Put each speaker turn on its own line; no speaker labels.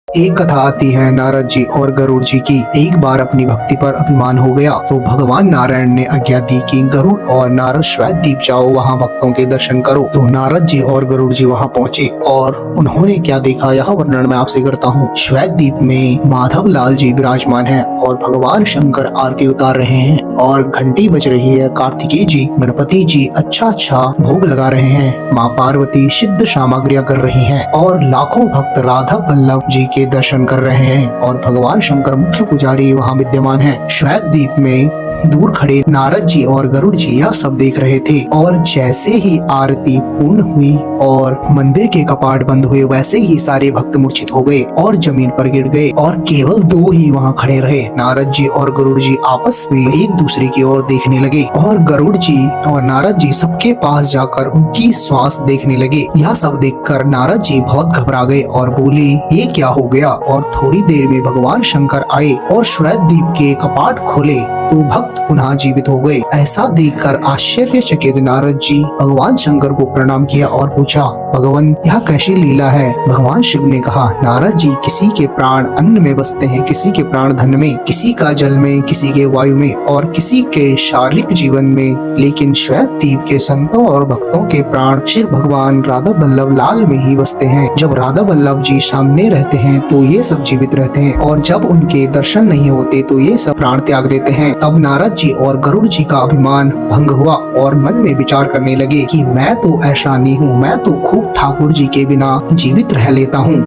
एक कथा आती है नारद जी और गरुड़ जी की। एक बार अपनी भक्ति पर अभिमान हो गया तो भगवान नारायण ने आज्ञा दी कि गरुड़ और नारद श्वेत द्वीप जाओ, वहाँ भक्तों के दर्शन करो। तो नारद जी और गरुड़ जी वहाँ पहुँचे और उन्होंने क्या देखा यह वर्णन मैं आपसे करता हूँ। श्वेत द्वीप में माधव लाल जी विराजमान है और भगवान शंकर आरती उतार रहे हैं और घंटी बज रही है। कार्तिकेय जी, गणपति जी अच्छा भोग लगा रहे हैं। माँ पार्वती सिद्ध सामग्रियाँ कर रही हैं और लाखों भक्त राधा वल्लभ जी के दर्शन कर रहे हैं और भगवान शंकर मुख्य पुजारी वहाँ विद्यमान हैं। श्वेत द्वीप में दूर खड़े नारद जी और गरुड़ जी यह सब देख रहे थे और जैसे ही आरती पूर्ण हुई और मंदिर के कपाट बंद हुए, वैसे ही सारे भक्त मूर्छित हो गए और जमीन पर गिर गए और केवल दो ही वहाँ खड़े रहे। नारद जी और गरुड़ जी आपस में एक दूसरे की ओर देखने लगे और गरुड़ जी और नारद जी सबके पास जाकर उनकी श्वास देखने लगे। यह सब देखकर नारद जी बहुत घबरा गए और बोले, ये क्या हो गया? और थोड़ी देर में भगवान शंकर आए और श्वेत द्वीप के कपाट खोले तो भक्त पुनः जीवित हो गए। ऐसा देखकर आश्चर्यचकित नारद जी भगवान शंकर को प्रणाम किया और पूछा, भगवान यह कैसी लीला है? भगवान शिव ने कहा, नारद जी किसी के प्राण अन्न में बसते हैं, किसी के प्राण धन में, किसी का जल में, किसी के वायु में और किसी के शारीरिक जीवन में, लेकिन श्वेत द्वीप के संतों और भक्तों के प्राण श्री भगवान राधा वल्लभ लाल में ही बसते हैं। जब राधा वल्लभ जी सामने रहते हैं तो ये सब जीवित रहते हैं और जब उनके दर्शन नहीं होते तो ये सब प्राण त्याग देते हैं। तब नारद जी और गरुड़ जी का अभिमान भंग हुआ और मन में विचार करने लगे कि मैं तो ऐसा नहीं हूँ, मैं तो खूब ठाकुर जी के बिना जीवित रह लेता हूँ।